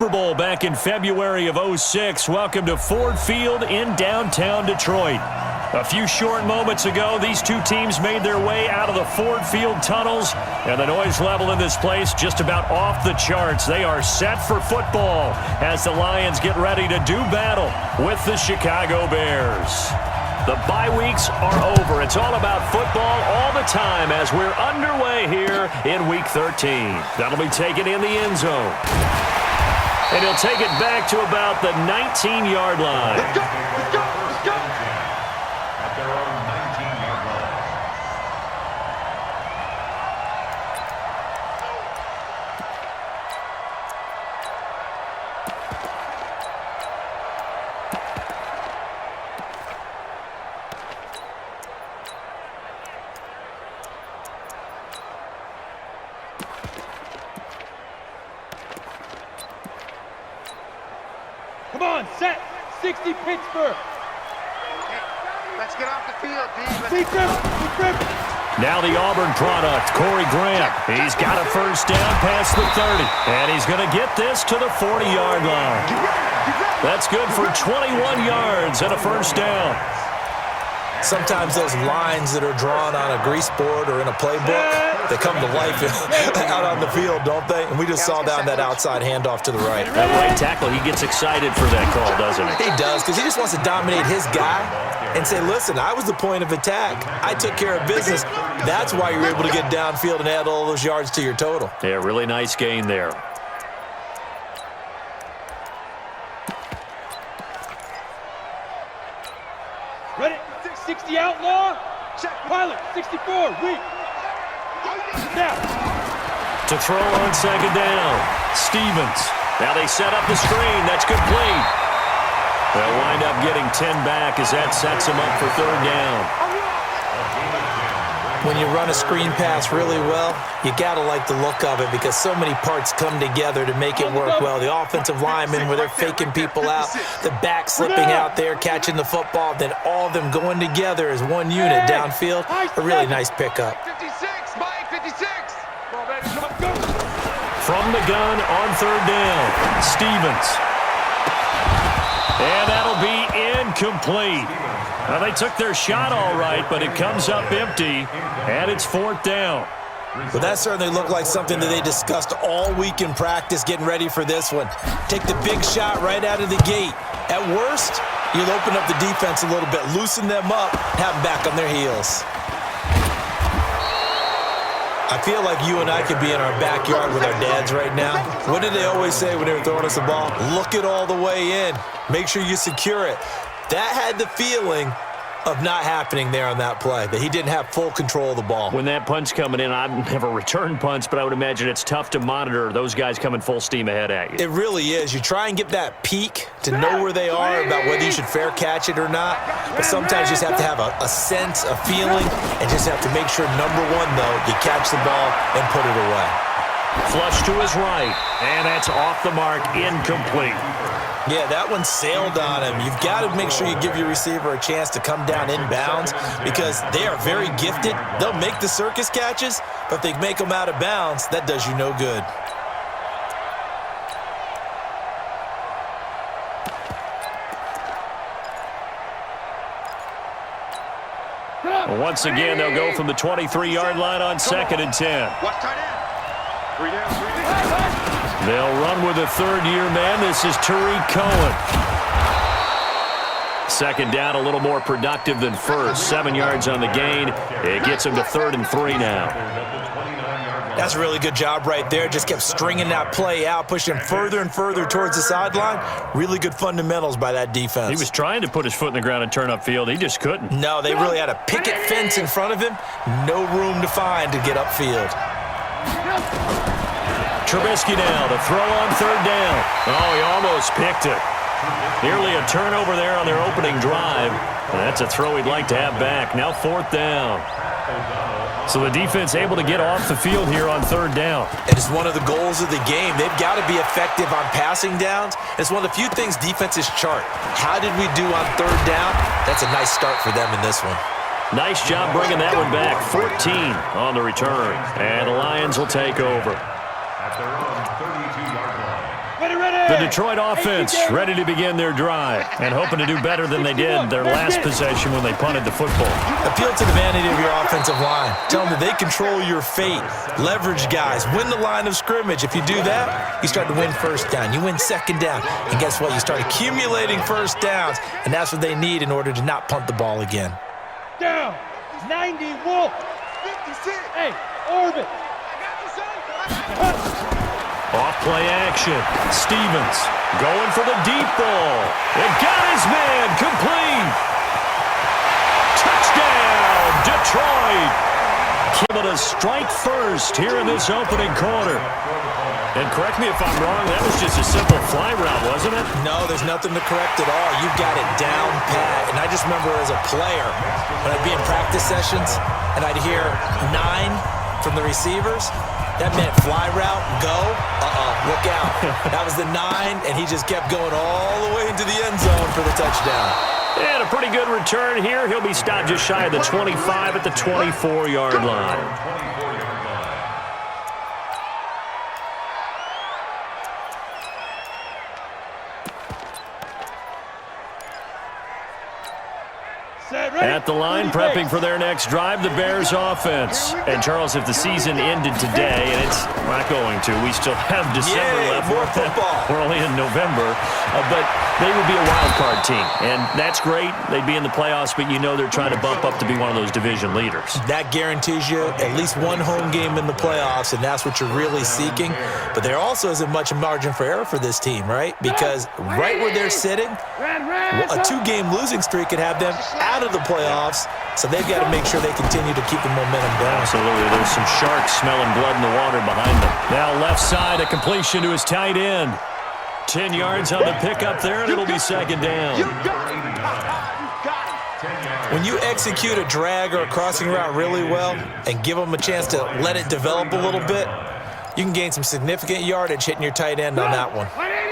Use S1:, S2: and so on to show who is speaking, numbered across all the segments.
S1: Super Bowl back in February of '06. Welcome to Ford Field in downtown Detroit. A few short moments ago, these two teams made their way out of the Ford Field tunnels, and the noise level in this place just about off the charts. They are set for football as the Lions get ready to do battle with the Chicago Bears. The bye weeks are over. It's all about football all the time as we're underway here in Week 13. That'll be taken in the end zone. And he'll take it back to about the 19-yard line.
S2: Let's go! Let's go! Let's go! At their own 19-yard line.
S3: Come on, set. 60 Pittsburgh.
S4: Let's get off the field,
S3: Deep grip.
S1: Now the Auburn product, Corey Grant. He's got a first down past the 30. And he's going to get this to the 40-yard line. That's good for 21 yards and a first down.
S5: Sometimes those lines that are drawn on a grease board or in a playbook, they come to life out on the field, don't they? And we just saw that outside handoff to the right.
S1: That right tackle, he gets excited for that call, doesn't he?
S5: He does, because he just wants to dominate his guy and say, listen, I was the point of attack. I took care of business. That's why you're able to get downfield and add all those yards to your total.
S1: Yeah, really nice gain there.
S3: Ready? 60 outlaw. Check. Pilot. 64. Weak. Now.
S1: To throw on second down. Stevens. Now they set up the screen. That's complete. They'll wind up getting 10 back as that sets them up for third down.
S5: When you run a screen pass really well, you got to like the look of it because so many parts come together to make it work well. The offensive linemen, where they're faking people out, the back slipping out there, catching the football, then all of them going together as one unit downfield. A really nice pickup.
S4: 56, Mike, 56.
S1: From the gun on third down, Stevens. And that'll be incomplete. Now, they took their shot all right, but it comes up empty, and it's fourth down.
S5: Well, that certainly looked like something that they discussed all week in practice getting ready for this one. Take the big shot right out of the gate. At worst, you'll open up the defense a little bit, loosen them up, have them back on their heels. I feel like you and I could be in our backyard with our dads right now. What did they always say when they were throwing us the ball? Look it all the way in. Make sure you secure it. That had the feeling of not happening there on that play, that he didn't have full control of the ball.
S1: When that punch coming in, I've never returned punts, but I would imagine it's tough to monitor those guys coming full steam ahead at you.
S5: It really is. You try and get that peek to know where they are about whether you should fair catch it or not, but sometimes you just have to have a sense, a feeling, and just have to make sure, number one, though, you catch the ball and put it away.
S1: Flush to his right, and that's off the mark, incomplete.
S5: Yeah, that one sailed on him. You've got to make sure you give your receiver a chance to come down inbounds because they are very gifted. They'll make the circus catches, but if they make them out of bounds, that does you no good.
S1: Once again, they'll go from the 23-yard line on second and 10.
S4: Watch tight end. 3 down, 3 down.
S1: They'll run with a third-year man. This is Tariq Cohen. Second down, a little more productive than first. 7 yards on the gain. It gets him to 3rd and 3 now.
S5: That's a really good job right there. Just kept stringing that play out, pushing him further and further towards the sideline. Really good fundamentals by that defense.
S1: He was trying to put his foot in the ground and turn upfield. He just couldn't.
S5: No, they really had a picket fence in front of him. No room to find to get upfield.
S1: Trubisky now to throw on third down. Oh, he almost picked it. Nearly a turnover there on their opening drive. That's a throw he'd like to have back. Now fourth down. So the defense able to get off the field here on third down.
S5: It is one of the goals of the game. They've got to be effective on passing downs. It's one of the few things defenses chart. How did we do on third down? That's a nice start for them in this one.
S1: Nice job bringing that one back. 14 on the return. And the Lions will take over.
S2: At their own 32-yard line.
S3: Ready, ready!
S1: The Detroit offense ready to begin their drive and hoping to do better than they did their last possession when they punted the football.
S5: Appeal to the vanity of your offensive line. Tell them that they control your fate. Leverage guys. Win the line of scrimmage. If you do that, you start to win first down. You win second down. And guess what? You start accumulating first downs, and that's what they need in order to not punt the ball again.
S3: Down. 90, Wolf. 56. Hey, Orbit.
S1: Off play action. Stevens going for the deep ball. It got his man complete. Touchdown, Detroit. Given a strike first here in this opening quarter. And correct me if I'm wrong, that was just a simple fly route, wasn't it?
S5: No, there's nothing to correct at all. You've got it down pat. And I just remember as a player, when I'd be in practice sessions and I'd hear 9 from the receivers, that meant fly route, go, look out. That was the 9, and he just kept going all the way into the end zone for the touchdown.
S1: And a pretty good return here. He'll be stopped just shy of the 25 at the 24-yard line. At the line, prepping for their next drive, the Bears offense. And, Charles, if the season ended today, and it's not going to, we still have December left.
S5: More football.
S1: We're only in November. But they would be a wild card team. And that's great. They'd be in the playoffs, but you know they're trying to bump up to be one of those division leaders.
S5: That guarantees you at least one home game in the playoffs, and that's what you're really seeking. But there also isn't much margin for error for this team, right? Because right where they're sitting, a 2-game losing streak could have them out of the playoffs, so they've got to make sure they continue to keep the momentum going.
S1: Absolutely. There's some sharks smelling blood in the water behind them. Now left side, a completion to his tight end. 10 yards on the pickup there, and it'll be second down.
S5: When you execute a drag or a crossing route really well and give them a chance to let it develop a little bit, you can gain some significant yardage hitting your tight end on that one.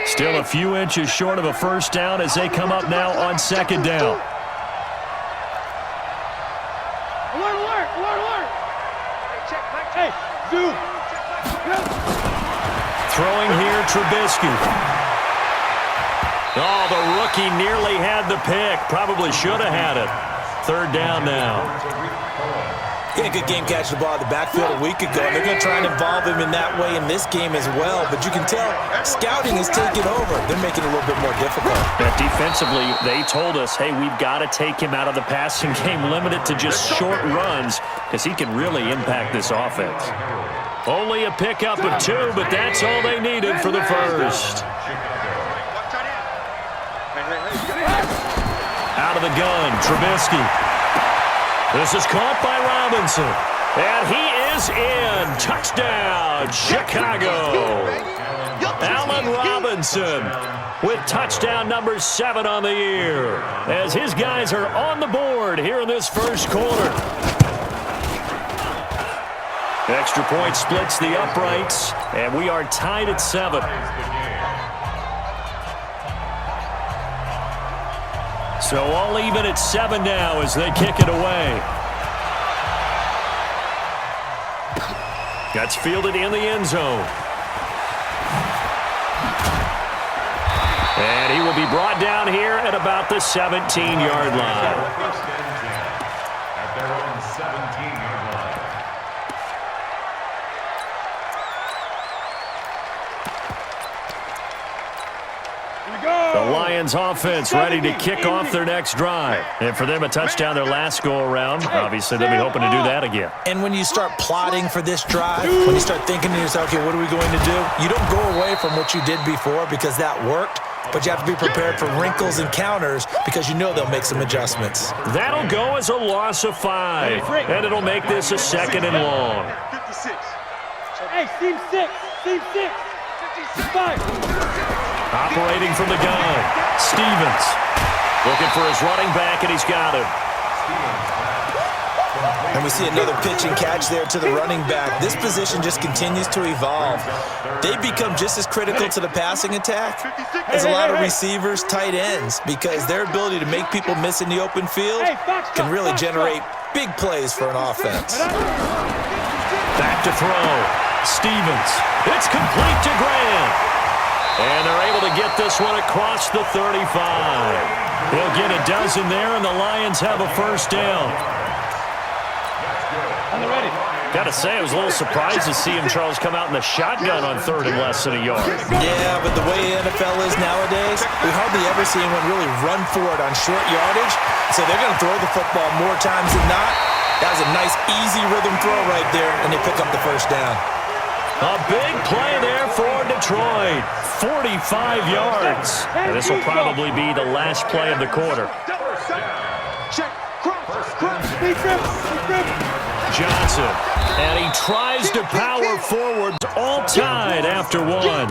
S1: Still a few inches short of a first down as they come up now on second down.
S3: Alert, alert, alert, alert. Hey, zoom.
S1: Throwing here, Trubisky. Oh, the rookie nearly had the pick. Probably should have had it. Third down now.
S5: He had a good game catching the ball at the backfield a week ago, and they're going to try and involve him in that way in this game as well. But you can tell scouting is taking over. They're making it a little bit more difficult.
S1: But defensively, they told us, hey, we've got to take him out of the passing game, limited to just short runs, because he can really impact this offense. Only a pickup of 2, but that's all they needed for the first. Out of the gun, Trubisky. This is caught by Robinson. And he is in. Touchdown, Chicago. Allen Robinson with touchdown number 7 on the year as his guys are on the board here in this first quarter. Extra point splits the uprights, and we are tied at 7. So all even at 7 now as they kick it away. That's fielded in the end zone. And he will be brought down here at about the 17-yard line.
S2: At their own 17-yard line.
S1: The Lions offense ready to kick off their next drive. And for them, a touchdown their last go-around. Obviously, they'll be hoping to do that again.
S5: And when you start plotting for this drive, when you start thinking to yourself, okay, what are we going to do? You don't go away from what you did before because that worked, but you have to be prepared for wrinkles and counters because you know they'll make some adjustments.
S1: That'll go as a loss of 5, and it'll make this a 2nd and long.
S3: 56. Hey, team 6. Team 6. 55.
S1: Operating from the gun, Stevens. Looking for his running back, and he's got him.
S5: And we see another pitch and catch there to the running back. This position just continues to evolve. They become just as critical to the passing attack as a lot of receivers, tight ends, because their ability to make people miss in the open field can really generate big plays for an offense.
S1: Back to throw. Stevens. It's complete to Graham. And they're able to get this one across the 35. He'll get a dozen there, and the Lions have a first down.
S3: On the ready.
S1: Got to say, I was a little surprised to see him, Charles, come out in the shotgun on third and less than a yard.
S5: Yeah, but the way NFL is nowadays, we hardly ever see anyone really run for it on short yardage. So they're going to throw the football more times than not. That was a nice, easy rhythm throw right there, and they pick up the first down.
S1: A big play there for Detroit. 45 yards. And this will probably be the last play of the quarter.
S3: Check. Cross. Speed trip.
S1: Johnson. And he tries to power forward, all tied after one.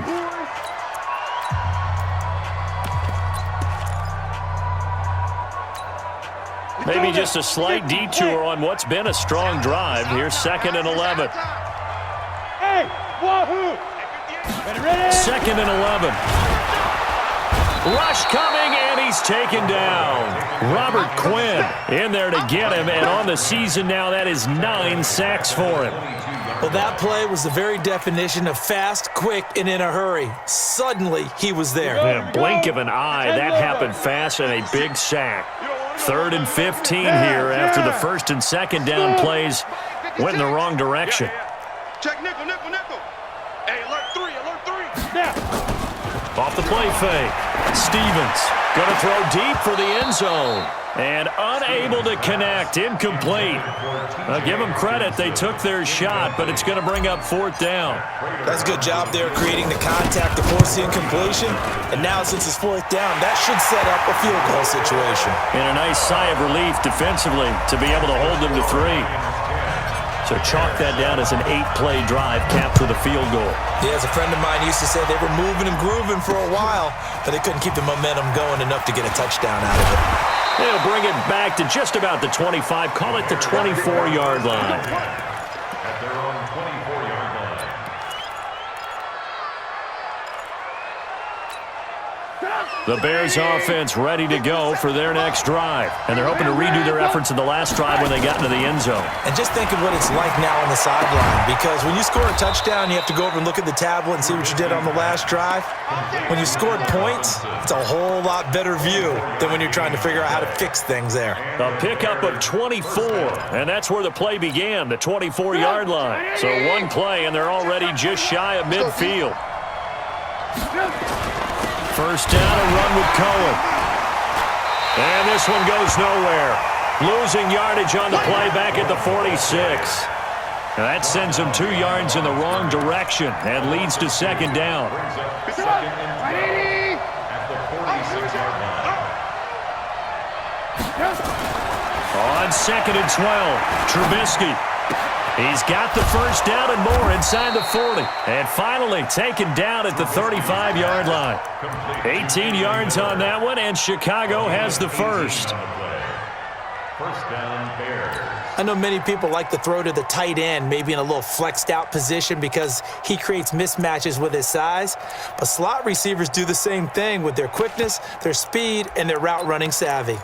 S1: Maybe just a slight detour on what's been a strong drive. Here's 2nd and 11.
S3: Hey, wahoo! Ready?
S1: 2nd and 11. Rush coming, and he's taken down. Robert Quinn in there to get him, and on the season now, that is 9 sacks for him.
S5: Well, that play was the very definition of fast, quick, and in a hurry. Suddenly, he was there.
S1: In a blink of an eye, that happened fast, and a big sack. 3rd and 15 here after the 1st and 2nd down plays went in the wrong direction.
S4: Check nickel. Hey, alert 3.
S3: Now.
S1: Off the play fake. Stevens going to throw deep for the end zone. And unable to connect. Incomplete. Give them credit. They took their shot, but it's going to bring up 4th down.
S5: That's a good job there creating the contact to force the incompletion. And now since it's 4th down, that should set up a field goal situation.
S1: And a nice sigh of relief defensively to be able to hold them to 3. So chalk that down as an 8-play drive capped with a field goal.
S5: Yeah, as a friend of mine used to say, they were moving and grooving for a while, but they couldn't keep the momentum going enough to get a touchdown out of it.
S1: They'll bring it back to just about the 25. Call it the 24-yard line.
S2: At their own 24-yard line.
S1: The Bears offense ready to go for their next drive. And they're hoping to redo their efforts in the last drive when they got into the end zone.
S5: And just think of what it's like now on the sideline, because when you score a touchdown, you have to go over and look at the tablet and see what you did on the last drive. When you scored points, it's a whole lot better view than when you're trying to figure out how to fix things there.
S1: A pickup of 24, and that's where the play began, the 24-yard line. So one play, and they're already just shy of midfield. First down, a run with Cohen. And this one goes nowhere. Losing yardage on the play back at the 46. And that sends him 2 yards in the wrong direction and leads to 2nd down.
S2: Second and 10 at the 46-yard line.
S1: On 2nd and 12, Trubisky. He's got the first down and more inside the 40. And finally taken down at the 35-yard line. 18 yards on that one, and Chicago has the first.
S2: First down, Bears.
S5: I know many people like to throw to the tight end, maybe in a little flexed out position because he creates mismatches with his size. But slot receivers do the same thing with their quickness, their speed, and their route running savvy.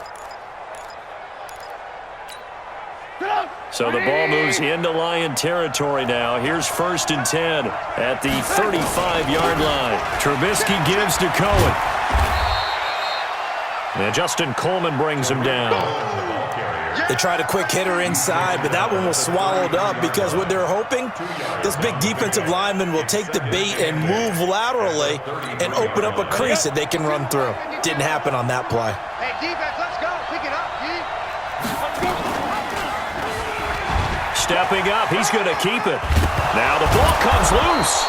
S1: So the ball moves into Lion territory now. Here's 1st and 10 at the 35-yard line. Trubisky gives to Cohen. And Justin Coleman brings him down.
S5: They tried a quick hitter inside, but that one was swallowed up because what they're hoping, this big defensive lineman will take the bait and move laterally and open up a crease that they can run through. Didn't happen on that play.
S4: Hey, defense, let's go. Pick it up, G.
S1: Stepping up, he's going to keep it. Now the ball comes loose.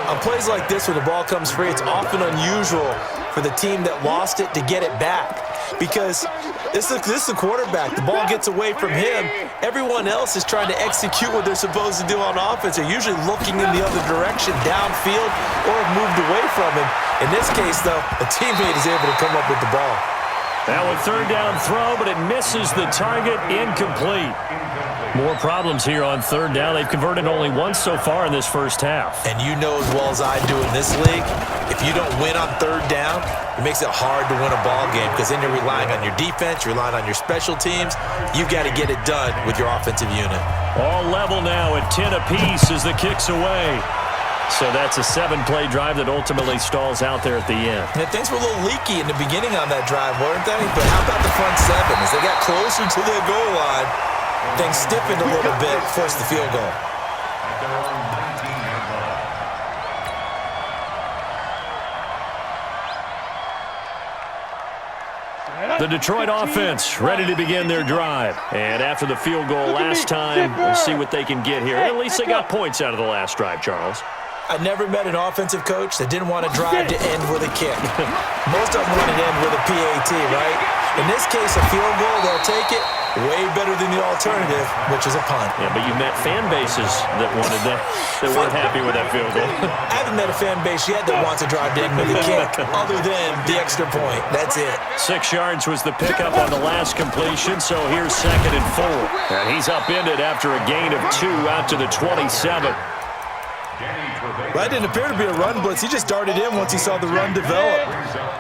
S5: On plays like this where the ball comes free, it's often unusual for the team that lost it to get it back because this is the quarterback. The ball gets away from him. Everyone else is trying to execute what they're supposed to do on offense. They're usually looking in the other direction, downfield, or have moved away from him. In this case, though, a teammate is able to come up with the ball.
S1: Now a 3rd down throw, but it misses the target, incomplete. More problems here on 3rd down. They've converted only once so far in this first half.
S5: And you know as well as I do in this league, if you don't win on 3rd down, it makes it hard to win a ball game because then you're relying on your defense, you're relying on your special teams. You've got to get it done with your offensive unit.
S1: All level now at 10 apiece as the kick's away. So that's a 7-play drive that ultimately stalls out there at the end.
S5: And things were a little leaky in the beginning on that drive, weren't they? But how about the front seven? As they got closer to the goal line, things stiffened a little bit, forced the field goal.
S2: At their own 19-yard line.
S1: The Detroit offense ready to begin their drive. And after the field goal last time, we'll see what they can get here. At least they got points out of the last drive, Charles.
S5: I never met an offensive coach that didn't want to drive to end with a kick. Most of them wanted to end with a PAT, right? In this case, a field goal, they'll take it. Way better than the alternative, which is a punt.
S1: Yeah, but you met fan bases that wanted that weren't happy with that field goal.
S5: I haven't met a fan base yet that wants to drive to end with a kick, other than the extra point. That's it.
S1: 6 yards was the pickup on the last completion, so here's 2nd and 4. And he's upended after a gain of 2 out to the 27.
S5: That didn't appear to be a run blitz. He just darted in once he saw the run develop.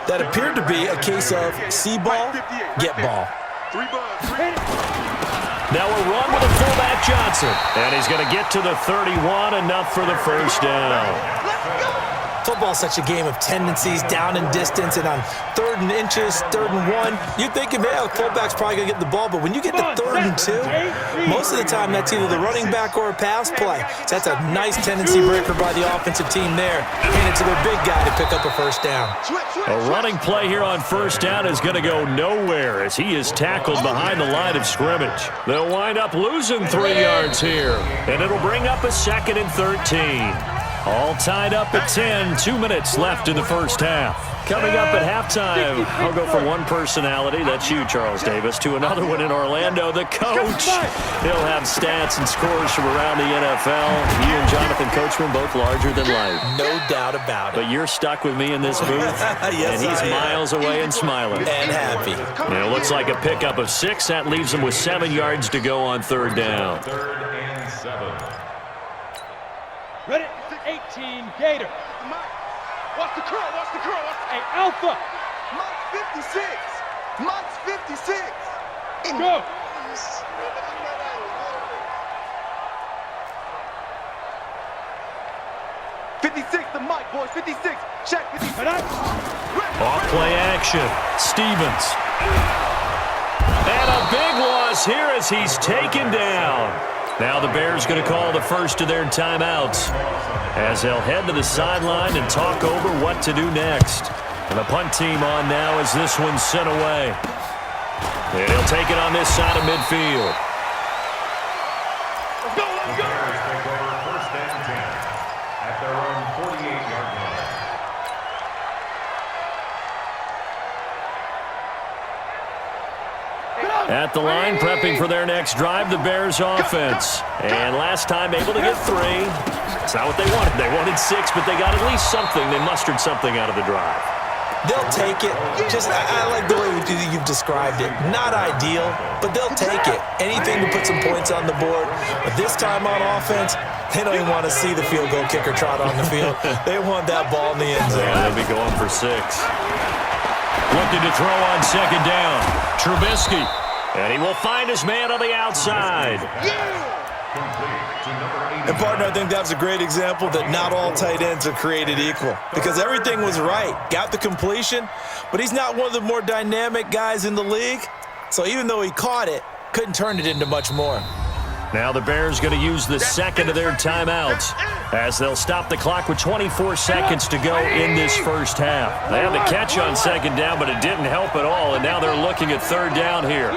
S5: That appeared to be a case of see ball, get ball.
S1: Now a run with a fullback Johnson. And he's going to get to the 31, enough for the first down.
S5: Football's such a game of tendencies, down and distance, and on 3rd and inches, 3rd and 1, you're thinking, man, the fullback's probably going to get the ball, but when you get to 3rd and 2, most of the time that's either the running back or a pass play. So that's a nice tendency breaker by the offensive team there. Hand it to their big guy to pick up a first down.
S1: A running play here on first down is going to go nowhere as he is tackled behind the line of scrimmage. They'll wind up losing 3 yards here, and it'll bring up a 2nd and 13. All tied up at 10, 2 minutes left in the first half. Coming up at halftime, I'll go from one personality, that's you, Charles Davis, to another one in Orlando, the coach. He'll have stats and scores from around the NFL. You and Jonathan Coachman, both larger than life.
S5: No doubt about it.
S1: But you're stuck with me in this booth,
S5: Yes,
S1: and he's
S5: I am.
S1: miles away and smiling.
S5: And happy.
S1: And it looks like a pickup of 6. That leaves him with 7 yards to go on 3rd down.
S2: 3rd and 7.
S3: Ready? 18, Gator.
S4: Watch the curl, watch the curl.
S3: Hey, Alpha.
S4: Mike's 56. Mike's 56.
S3: Go.
S4: 56 to Mike, boys. 56. Check 56.
S1: Off play action. Stevens. And a big loss here as he's taken down. Now the Bears going to call the first of their timeouts as they'll head to the sideline and talk over what to do next. And the punt team on now as this one's sent away. And he'll take it on this side of midfield.
S2: The Bears take over 1st and 10 at their own 48-yard line.
S1: At the line, prepping for their next drive, the Bears offense. And last time able to get 3. It's not what they wanted. They wanted 6, but they got at least something. They mustered something out of the drive.
S5: They'll take it. I like the way you've described it. Not ideal, but they'll take it. Anything to put some points on the board. But this time on offense, they don't even want to see the field goal kicker trot on the field. They want that ball in the end zone.
S1: Yeah, they'll be going for 6. Looking to throw on 2nd down. Trubisky. And he will find his man on the outside.
S5: And, partner, I think that was a great example that not all tight ends are created equal because everything was right. Got the completion, but he's not one of the more dynamic guys in the league. So even though he caught it, couldn't turn it into much more.
S1: Now the Bears going to use the 2nd of their timeouts as they'll stop the clock with 24 seconds to go in this first half. They had the catch on 2nd down, but it didn't help at all, and now they're looking at 3rd down here.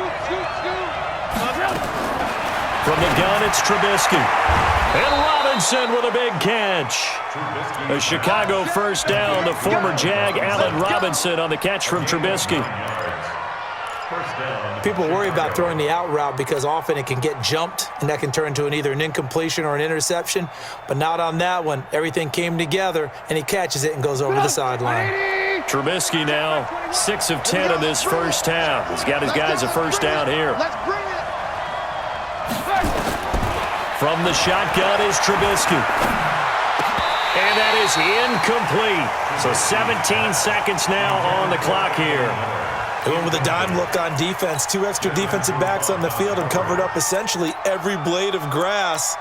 S1: From the gun, it's Trubisky. And Robinson with a big catch. A Chicago first down. The former Jag, Allen Robinson, on the catch from Trubisky.
S5: People worry about throwing the out route because often it can get jumped, and that can turn into either an incompletion or an interception. But not on that one. Everything came together, and he catches it and goes over the sideline.
S1: Trubisky now 6 of 10 in this first half. He's got his guys a first down here. From the shotgun is Trubisky. And that is incomplete. So 17 seconds now on the clock here.
S5: They went with a dime look on defense. 2 extra defensive backs on the field and covered up essentially every blade of grass.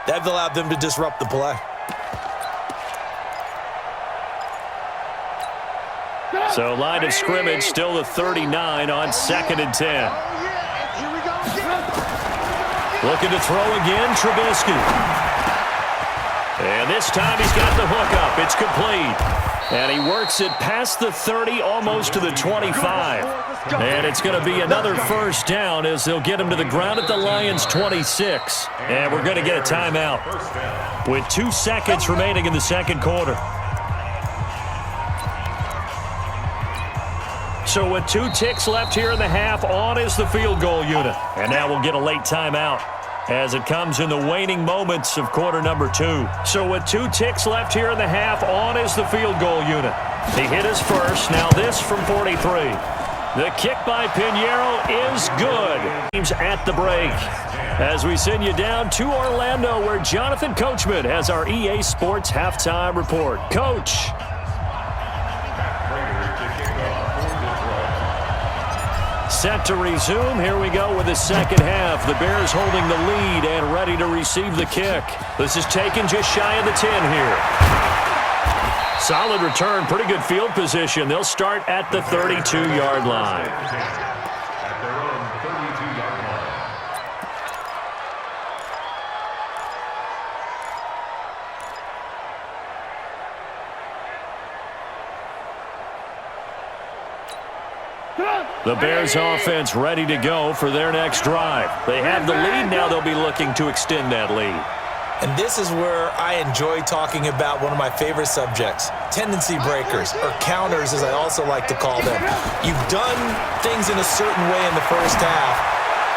S5: That allowed them to disrupt the play.
S1: So line of scrimmage still the 39 on 2nd and 10. Looking to throw again, Trubisky. And this time he's got the hook up. It's complete. And he works it past the 30, almost to the 25. And it's going to be another first down as they'll get him to the ground at the Lions' 26. And we're going to get a timeout with 2 seconds remaining in the second quarter. So with 2 ticks left here in the half, on is the field goal unit. And now we'll get a late timeout as it comes in the waning moments of quarter number 2. So with 2 ticks left here in the half, on is the field goal unit. He hit his first. Now this from 43. The kick by Pinheiro is good. Teams at the break as we send you down to Orlando, where Jonathan Coachman has our EA Sports halftime report. Coach. Set to resume. Here we go with the second half. The Bears holding the lead and ready to receive the kick. This is taken just shy of the 10 here. Solid return, pretty good field position. They'll start at the 32-yard line.
S2: At their own 32-yard line.
S1: The Bears offense ready to go for their next drive. They have the lead. Now they'll be looking to extend that lead.
S5: And this is where I enjoy talking about one of my favorite subjects, tendency breakers, or counters as I also like to call them. You've done things in a certain way in the first half,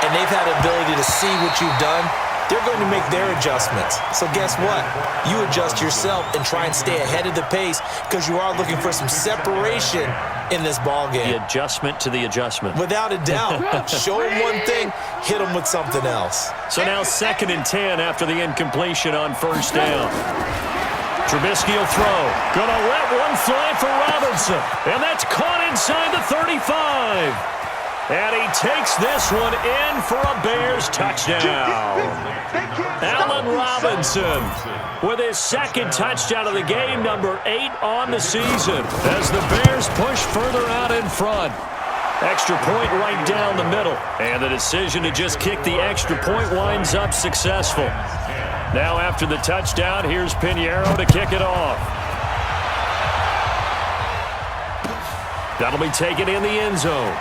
S5: and they've had the ability to see what you've done. They're going to make their adjustments. So guess what? You adjust yourself and try and stay ahead of the pace because you are looking for some separation in this ballgame.
S1: The adjustment to the adjustment.
S5: Without a doubt. Show them one thing, hit them with something else.
S1: So now 2nd and 10 after the incompletion on first down. Trubisky will throw. Gonna let one fly for Robinson. And that's caught inside the 35. And he takes this one in for a Bears touchdown. Allen Robinson with his second touchdown of the game, number 8 on the season, as the Bears push further out in front. Extra point right down the middle. And the decision to just kick the extra point winds up successful. Now after the touchdown, here's Pinheiro to kick it off. That'll be taken in the end zone.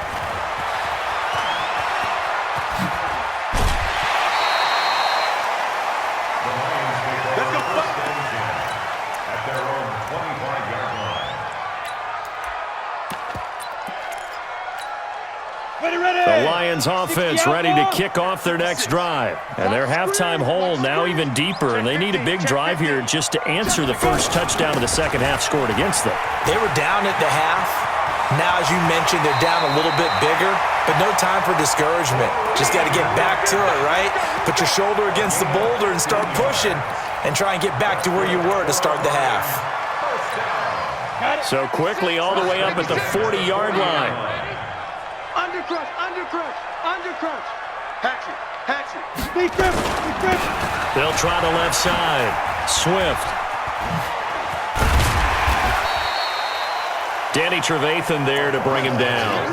S1: The Lions offense ready to kick off their next drive. And their halftime hole now even deeper, and they need a big drive here just to answer the first touchdown of the second half scored against them.
S5: They were down at the half. Now, as you mentioned, they're down a little bit bigger, but no time for discouragement. Just got to get back to it, right? Put your shoulder against the boulder and start pushing and try and get back to where you were to start the half.
S1: So quickly all the way up at the 40-yard line.
S4: Undercrush, undercrush, undercrush. Hatchet.
S1: They'll try the left side. Swift. Danny Trevathan there to bring him down.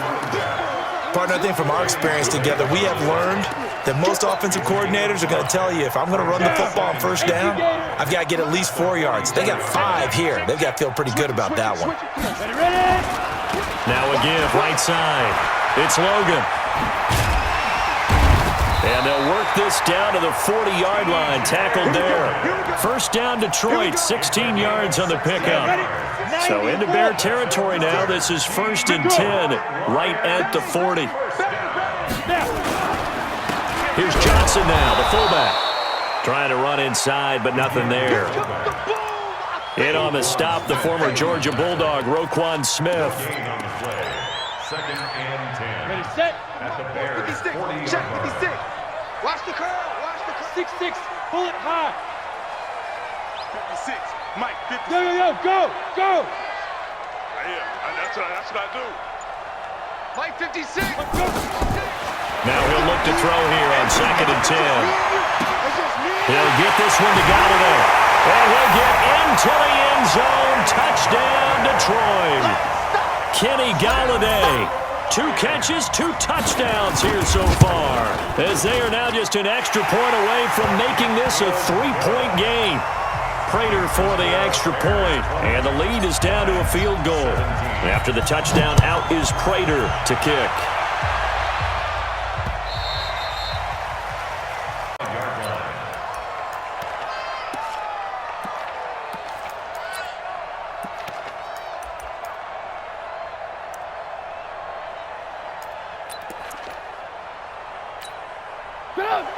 S5: Partner, I think from our experience together, we have learned that most offensive coordinators are going to tell you, if I'm going to run the football on first down, I've got to get at least 4 yards. They got 5 here. They've got to feel pretty good about that one.
S1: Now a give, right side. It's Logan. And they'll work this down to the 40-yard line. Tackled there. First down, Detroit, 16 yards on the pickup. So into Bear territory now. This is 1st and 10, right at the 40. Here's Johnson now, the fullback. Trying to run inside, but nothing there. In on the stop, the former Georgia Bulldog, Roquan Smith.
S2: 2nd and 10.
S3: Ready, set.
S2: At the Bears 40-yard
S4: Check
S2: line.
S4: 56. Watch the curl. Watch the curl.
S3: 6-6. Pull it high.
S4: 56. Mike, 56.
S3: Go.
S4: That's what I do. Mike, 56.
S1: Now he'll look to throw here on 2nd and 10. He'll get this one to Golladay. And he'll get into the end zone. Touchdown, Detroit. Kenny Galladay. 2 catches, 2 touchdowns here so far, as they are now just an extra point away from making this a 3-point game. Prater for the extra point, and the lead is down to a field goal. After the touchdown, out is Prater to kick.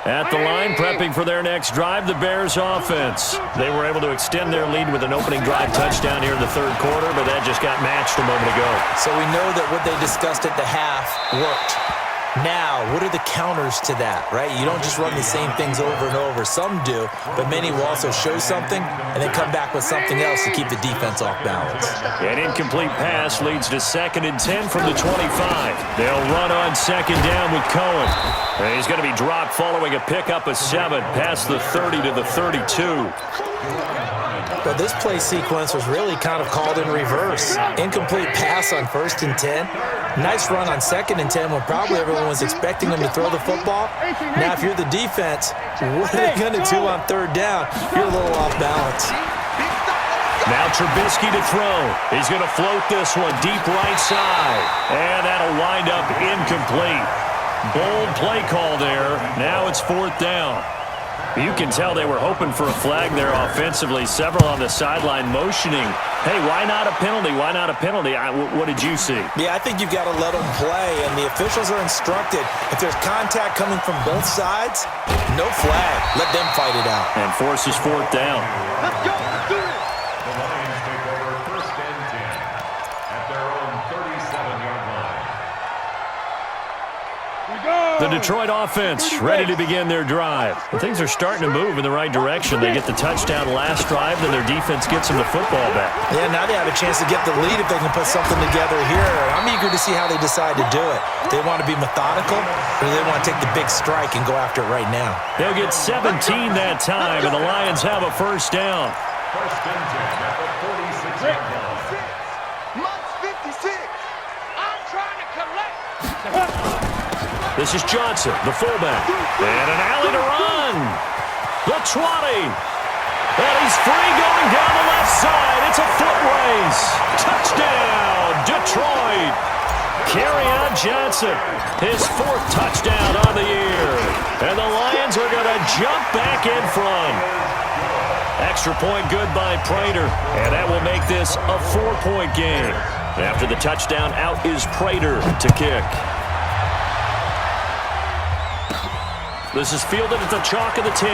S1: At the line, prepping for their next drive, the Bears offense. They were able to extend their lead with an opening drive touchdown here in the 3rd quarter, but that just got matched a moment ago.
S5: So we know that what they discussed at the half worked. Now, what are the counters to that, right? You don't just run the same things over and over. Some do, but many will also show something and then come back with something else to keep the defense off balance.
S1: An incomplete pass leads to 2nd and 10 from the 25. They'll run on 2nd down with Cohen. And he's going to be dropped following a pickup of 7 past the 30 to the 32.
S5: But this play sequence was really kind of called in reverse. Incomplete pass on 1st and 10. Nice run on 2nd and 10 when probably everyone was expecting them to throw the football. Now, if you're the defense, what are they going to do on 3rd down? You're a little off balance.
S1: Now Trubisky to throw. He's going to float this one deep right side. And that'll wind up incomplete. Bold play call there. Now it's 4th down. You can tell they were hoping for a flag there offensively. Several on the sideline motioning. Hey, why not a penalty? Why not a penalty? What did you see?
S5: Yeah, I think you've got to let them play, and the officials are instructed. If there's contact coming from both sides, no flag. Let them fight it out.
S1: And forces 4th down.
S4: Let's go. Let's do it.
S2: The Lions take over 1st and 10 at their own 37-yard line.
S1: The Detroit offense ready to begin their drive. Things are starting to move in the right direction. They get the touchdown last drive, then their defense gets them the football back.
S5: Yeah, now they have a chance to get the lead if they can put something together here. I'm eager to see how they decide to do it. They want to be methodical, or do they want to take the big strike and go after it right now?
S1: They'll get 17 that time, and the Lions have a 1st down.
S2: 1st and 10 at the 46-yard line.
S4: Mike's 56. I'm trying to collect.
S1: This is Johnson, the fullback. And an alley to run. The 20. And he's free going down the left side. It's a foot race. Touchdown, Detroit. Kerryon Johnson, his 4th touchdown on the year. And the Lions are going to jump back in front. Extra point good by Prater. And that will make this a 4-point game. After the touchdown, out is Prater to kick. This is fielded at the chalk of the 10.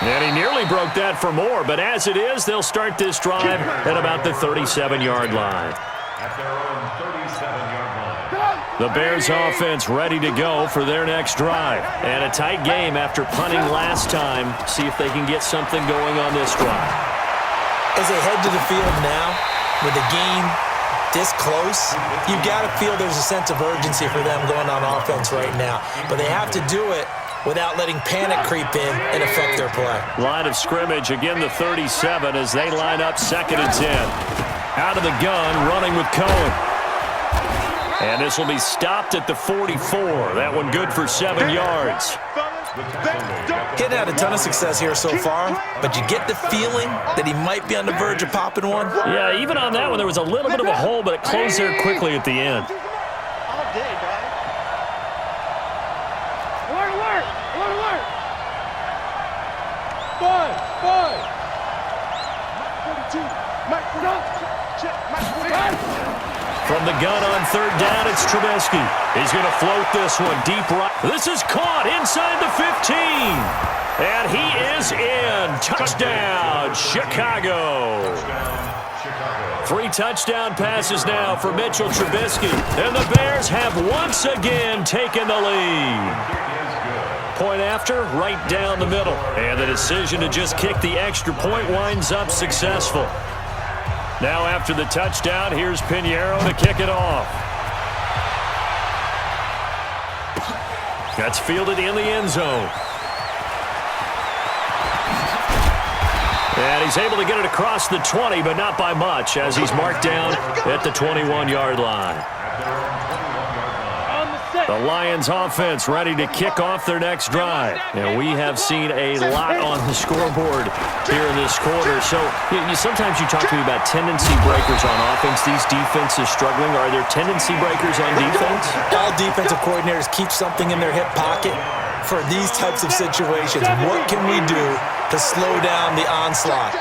S1: And he nearly broke that for more, but as it is, they'll start this drive at about the 37-yard line.
S2: At their own 37-yard line.
S1: The Bears offense ready to go for their next drive. And a tight game after punting last time. See if they can get something going on this drive.
S5: As they head to the field now, with the game this close, you've got to feel there's a sense of urgency for them going on offense right now. But they have to do it without letting panic creep in and affect their play.
S1: Line of scrimmage, again the 37 as they line up 2nd and 10. Out of the gun, running with Cohen. And this will be stopped at the 44. That one good for 7 yards.
S5: Getting had a ton of success here so far, but you get the feeling that he might be on the verge of popping one.
S1: Yeah, even on that one, there was a little bit of a hole, but it closed there quickly at the end.
S4: All day, dog.
S3: Alert, alert! Alert, alert! 5.
S4: 42. Mike, check. Mike, 45.
S1: From the gun on 3rd down, it's Trubisky. He's going to float this one deep right. This is caught inside the 15. And he is in. Touchdown, Chicago. 3 touchdown passes now for Mitchell Trubisky. And the Bears have once again taken the lead. Point after, right down the middle. And the decision to just kick the extra point winds up successful. Now after the touchdown, here's Pinheiro to kick it off. That's fielded in the end zone. And he's able to get it across the 20, but not by much, as he's marked down at the 21-yard line. The Lions offense ready to kick off their next drive. And we have seen a lot on the scoreboard here in this quarter. So sometimes you talk to me about tendency breakers on offense. These defenses struggling. Are there tendency breakers on defense?
S5: All defensive coordinators keep something in their hip pocket for these types of situations. What can we do to slow down the onslaught?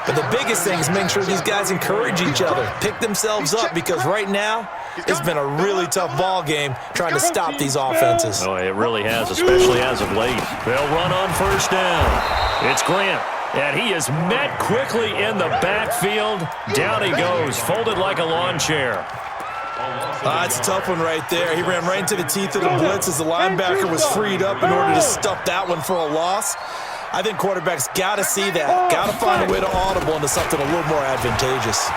S5: But the biggest thing is making sure these guys encourage each other, pick themselves up, because right now it's been a really tough ball game trying to stop these offenses.
S1: Oh, it really has, especially as of late. They'll run on first down. It's Grant, and he is met quickly in the backfield. Down he goes, folded like a lawn chair.
S5: It's a tough one right there. He ran right into the teeth of the blitz as the linebacker was freed up in order to stuff that one for a loss. I think quarterbacks got to see that, got to find a way to audible into something a little more advantageous.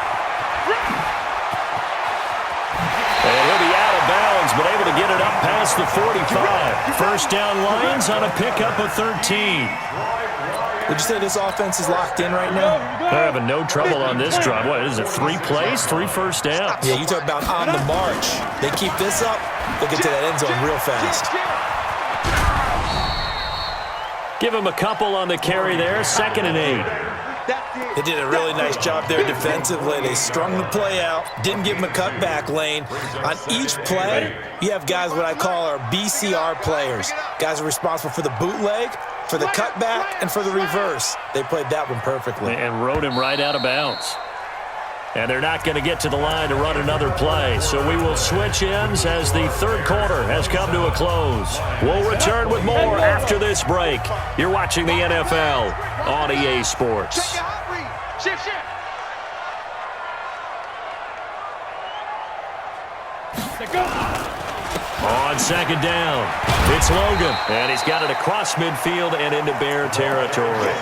S1: And he'll be out of bounds, but able to get it up past the 45. First down Lions on a pickup of 13.
S5: Would you say this offense is locked in right now?
S1: They're having no trouble on this drive. What is it, 3 plays, 3 first downs?
S5: Yeah, you talk about on the march. They keep this up, they'll get to that end zone real fast.
S1: Give him a couple on the carry there, 2nd and 8.
S5: They did a really nice job there defensively. They strung the play out, didn't give him a cutback lane. On each play, you have guys what I call our BCR players. Guys are responsible for the bootleg, for the cutback, and for the reverse. They played that one perfectly.
S1: And rode him right out of bounds. And they're not going to get to the line to run another play. So we will switch ends as the third quarter has come to a close. We'll return with more after this break. You're watching the NFL on EA Sports.
S4: Shift.
S1: On 2nd down, it's Logan. And he's got it across midfield and into Bear territory.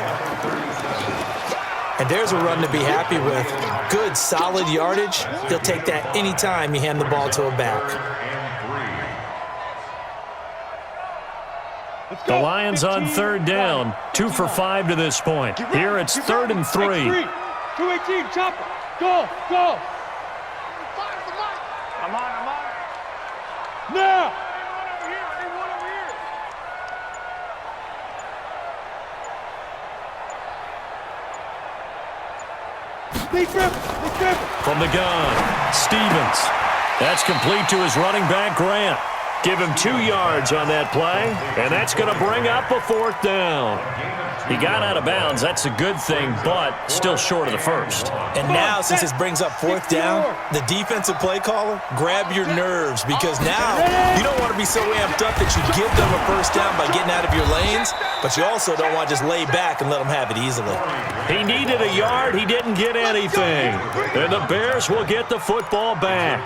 S5: And there's a run to be happy with. Good, solid yardage. He'll take that anytime you hand the ball to a back.
S1: The Lions on 3rd down, 2 for 5 to this point. Here it's 3rd and 3.
S3: 218, chopper. Go.
S4: I'm on.
S3: Now.
S1: From the gun, Stevens. That's complete to his running back, Grant. Give him 2 yards on that play, and that's going to bring up a 4th down. He got out of bounds. That's a good thing, but still short of the first.
S5: And now, since this brings up 4th down, the defensive play caller, grab your nerves, because now you don't want to be so amped up that you give them a first down by getting out of your lanes, but you also don't want to just lay back and let them have it easily.
S1: He needed a yard. He didn't get anything. And the Bears will get the football back.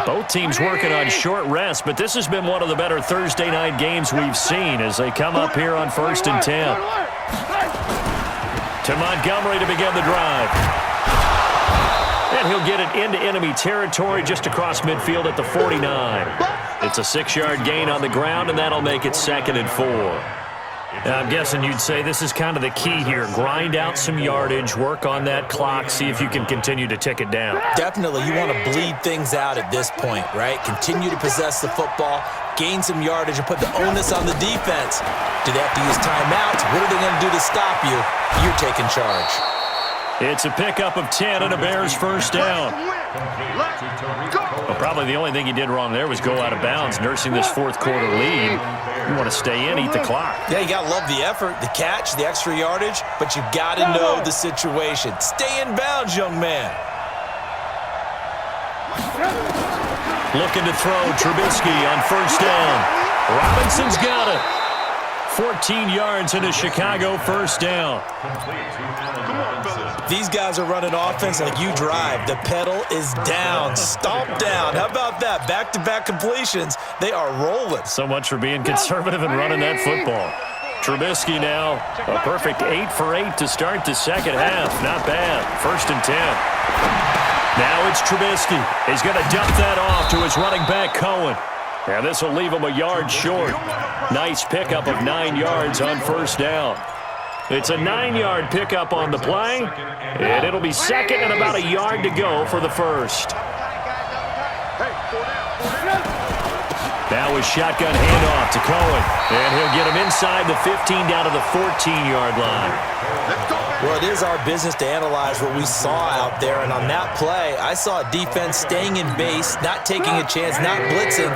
S1: Both teams working on short rest, but this has been one of the better Thursday night games we've seen as they come up here on 1st and 10. To Montgomery to begin the drive. And he'll get it into enemy territory just across midfield at the 49. It's a 6-yard gain on the ground, and that'll make it 2nd and 4. Now, I'm guessing you'd say this is kind of the key here. Grind out some yardage, work on that clock, see if you can continue to tick it down.
S5: Definitely, you want to bleed things out at this point, right? Continue to possess the football, gain some yardage, and put the onus on the defense. Do they have to use timeouts? What are they going to do to stop you? You're taking charge.
S1: It's a pickup of 10 and a Bears first down. Well, probably the only thing he did wrong there was go out of bounds, nursing this 4th quarter lead. You want to stay in, eat the clock.
S5: Yeah, you got to love the effort, the catch, the extra yardage, but you got to know the situation. Stay in bounds, young man.
S1: Looking to throw, Trubisky on first down. Robinson's got it. 14 yards into Chicago first down.
S5: These guys are running offense like you drive. The pedal is down, stomp down. How about that? Back-to-back completions. They are rolling.
S1: So much for being conservative and running that football. Trubisky now, a perfect 8 for 8 to start the second half. Not bad. 1st and 10. Now it's Trubisky. He's going to dump that off to his running back, Cohen. And this will leave him a yard short. Nice pickup of 9 yards on first down. It's a 9-yard pickup on the play, and it'll be second and about a yard to go for the first. That was shotgun handoff to Cohen, and he'll get him inside the 15 down to the 14-yard line.
S5: Well, it is our business to analyze what we saw out there, and on that play, I saw a defense staying in base, not taking a chance, not blitzing,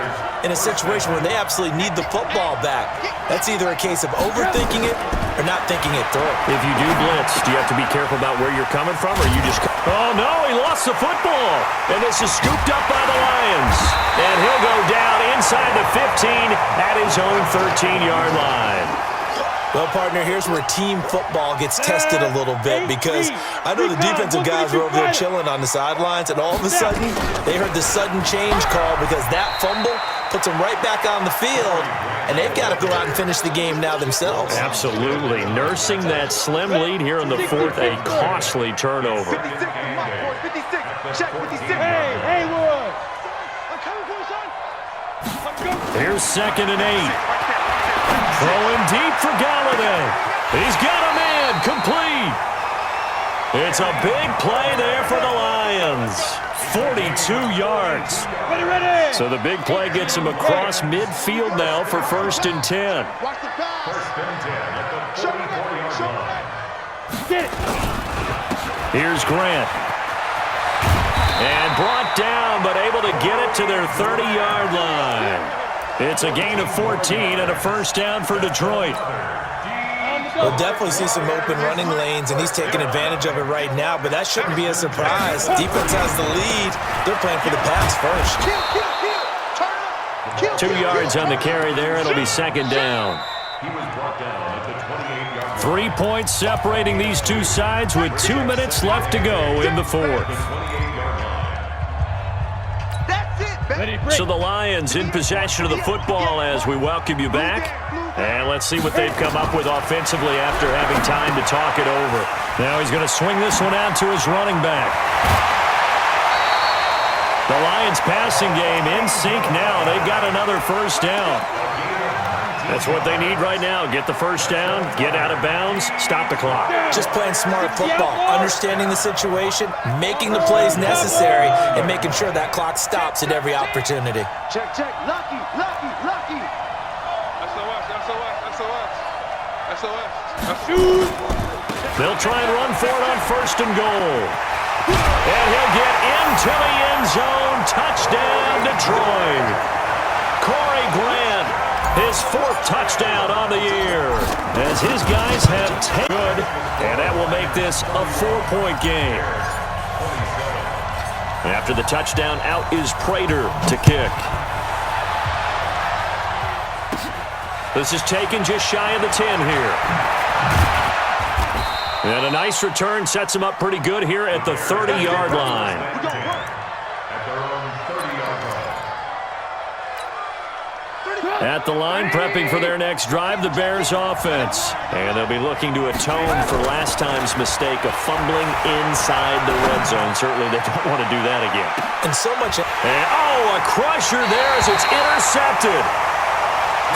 S5: in a situation where they absolutely need the football back. That's either a case of overthinking it or not thinking it through.
S1: If you do blitz, do you have to be careful about where you're coming from, or you just... Oh, no, he lost the football, and this is scooped up by the Lions. And he'll go down inside the 15 at his own 13-yard line.
S5: Well, partner, here's where team football gets tested a little bit, because I know the defensive guys were over there chilling on the sidelines, and all of a sudden, they heard the sudden change call because that fumble puts them right back on the field, and they've got to go out and finish the game now themselves.
S1: Absolutely. Nursing that slim lead here in the fourth, a costly turnover.
S3: 56, check 56. Hey, Haywood. I'm coming for you, son.
S1: Here's 2nd and 8. Throwing deep for Galladay. He's got a man complete. It's a big play there for the Lions. 42 yards.
S3: Ready.
S1: So the big play gets him across midfield now for 1st and 10.
S3: Watch the pass.
S2: 1st and 10 at the 44-yard line.
S3: Get it.
S1: Here's Grant. And brought down, but able to get it to their 30-yard line. It's a gain of 14 and a 1st down for Detroit.
S5: We'll definitely see some open running lanes, and he's taking advantage of it right now, but that shouldn't be a surprise. Defense has the lead. They're playing for the pass first.
S1: 2 yards on the carry there. It'll be 2nd down.
S2: He was brought down at the 28-yard line.
S1: 3 points separating these two sides with 2 minutes left to go in the fourth. So the Lions in possession of the football as we welcome you back. And let's see what they've come up with offensively after having time to talk it over. Now he's going to swing this one out to his running back. The Lions passing game in sync now. They've got another 1st down. That's what they need right now. Get the 1st down, get out of bounds, stop the clock.
S5: Just playing smart football, understanding the situation, making the plays necessary, and making sure that clock stops at every opportunity.
S3: Check. Lucky. SOS.
S1: They'll try and run for it on 1st and goal. And he'll get into the end zone. Touchdown, Detroit. Corey Grant, his 4th touchdown on the year, as his guys have 10 good, and that will make this a 4-point game. After the touchdown, out is Prater to kick. This is taken just shy of the 10 here. And a nice return sets him up pretty good here at the 30-yard line. At the line, prepping for their next drive, the Bears offense. And they'll be looking to atone for last time's mistake of fumbling inside the red zone. Certainly they don't want to do that again.
S5: And so much...
S1: And, a crusher there as it's intercepted.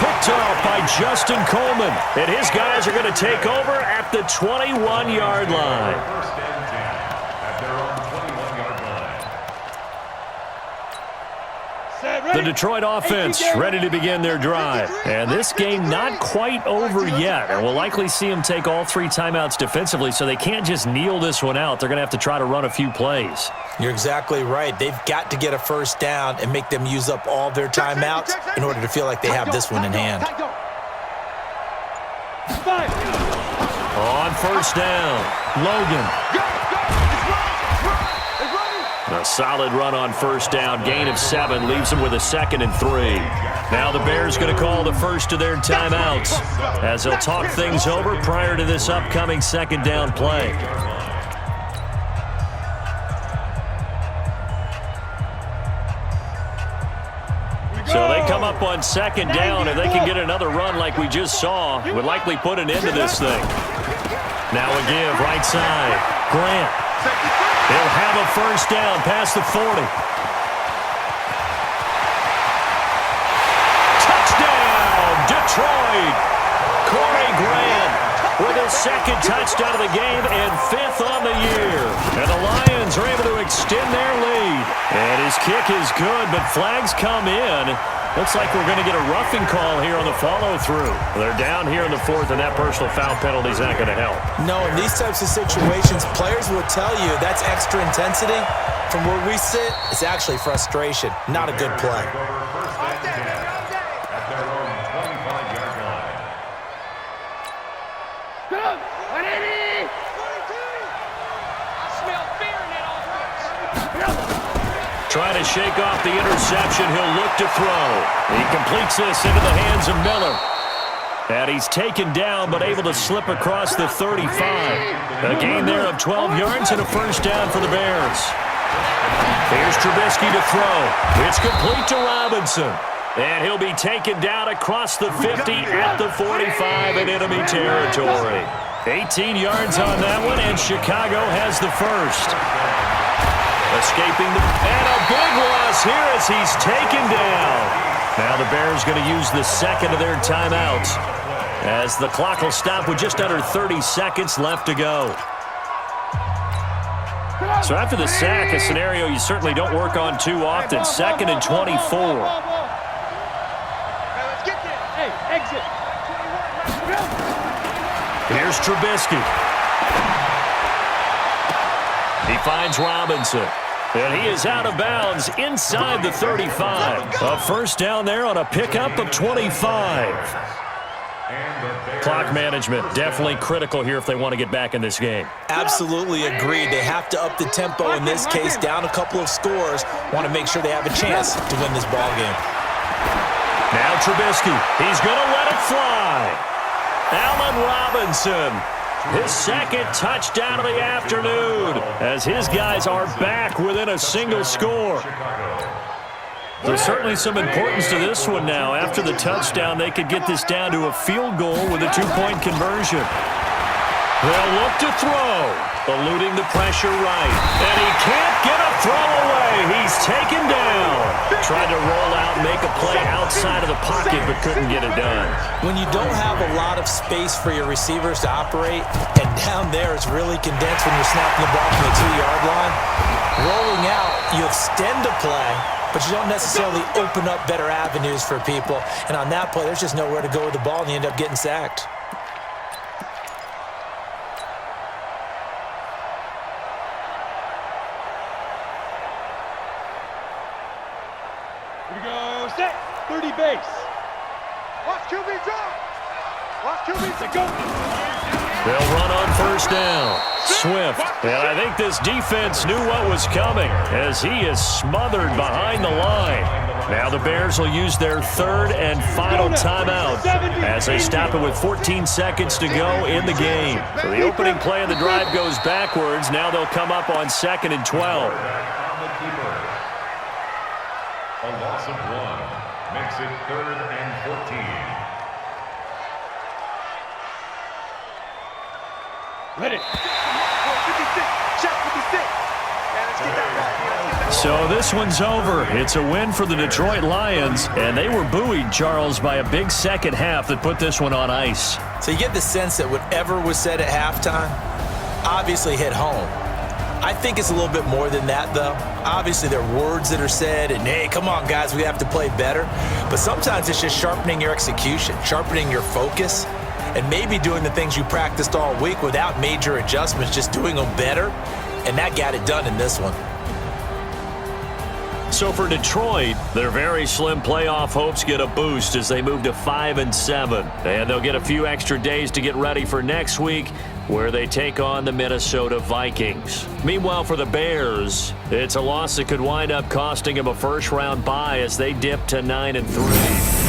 S1: Picked off by Justin Coleman. And his guys are going to take over at the 21-yard line.
S2: 1st and 10 at their own 21-yard line.
S1: The Detroit offense ready to begin their drive. And this game not quite over yet. And we'll likely see them take all 3 timeouts defensively, so they can't just kneel this one out. They're going to have to try to run a few plays.
S5: You're exactly right. They've got to get a 1st down and make them use up all their timeouts in order to feel like they have this one in hand.
S1: On 1st down, Logan. A solid run on 1st down. Gain of 7 leaves them with a 2nd and 3. Now the Bears going to call the first of their timeouts as they'll talk things over prior to this upcoming 2nd down play. So they come up on 2nd down. If they can get another run like we just saw, would likely put an end to this thing. Now a give, right side. Grant. They'll have a 1st down past the 40. Touchdown, Detroit. Corey Grant with his His second touchdown of the game and 5th on the year. And the Lions are able to extend their lead. And his kick is good, but flags come in. Looks like we're going to get a roughing call here on the follow-through. They're down here in the 4th, and that personal foul penalty is not going to help.
S5: No, in these types of situations, players will tell you that's extra intensity. From where we sit, it's actually frustration, not a good play.
S2: First and 10 at their own 25-yard line.
S4: I smell fear in that offense.
S1: Trying to shake off the interception. He'll look to throw. He completes this into the hands of Miller. And he's taken down, but able to slip across the 35. A gain there of 12 yards and a first down for the Bears. Here's Trubisky to throw. It's complete to Robinson. And he'll be taken down across the 50 at the 45 in enemy territory. 18 yards on that one, and Chicago has the first. Escaping and a big loss here as he's taken down. Now the Bears going to use the second of their timeouts as the clock will stop with just under 30 seconds left to go. So after the sack, a scenario you certainly don't work on too often. 2nd and 24.
S3: Hey, exit.
S1: Here's Trubisky. He finds Robinson. And he is out of bounds inside the 35. A first down there on a pickup of 25. Clock management, definitely critical here if they want to get back in this game.
S5: Absolutely agreed. They have to up the tempo in this case, down a couple of scores. Want to make sure they have a chance to win this ball game.
S1: Now Trubisky, he's going to let it fly. Allen Robinson, his second touchdown of the afternoon, as his guys are back within a single score. So certainly some importance to this one now. After the touchdown, they could get this down to a field goal with a 2-point conversion. They'll look to throw, eluding the pressure right. And he can't get a throw away. He's taken down. Tried to roll out and make a play outside of the pocket, but couldn't get it done.
S5: When you don't have a lot of space for your receivers to operate, and down there it's really condensed when you're snapping the ball from the 2-yard line, rolling out, you extend a play, but you don't necessarily open up better avenues for people. And on that play, there's just nowhere to go with the ball, and you end up getting sacked.
S3: Here we go. Set. 30 base.
S4: Watch QB drop. Watch QB
S3: Go.
S1: They'll run on first down. Swift. And I think this defense knew what was coming as he is smothered behind the line. Now the Bears will use their 3rd and final timeout as they stop it with 14 seconds to go in the game. So the opening play of the drive goes backwards. Now they'll come up on 2nd and 12.
S2: A loss of 1 makes it 3rd and 14.
S3: Ready.
S1: So this one's over. It's a win for the Detroit Lions, and they were buoyed, Charles, by a big second half that put this one on ice.
S5: So you get the sense that whatever was said at halftime obviously hit home. I think it's a little bit more than that, though. Obviously, there are words that are said, and, hey, come on, guys, we have to play better. But sometimes it's just sharpening your execution, sharpening your focus, and maybe doing the things you practiced all week without major adjustments, just doing them better. And that got it done in this one.
S1: So for Detroit, their very slim playoff hopes get a boost as they move to 5-7. And they'll get a few extra days to get ready for next week, where they take on the Minnesota Vikings. Meanwhile, for the Bears, it's a loss that could wind up costing them a first-round bye as they dip to 9-3.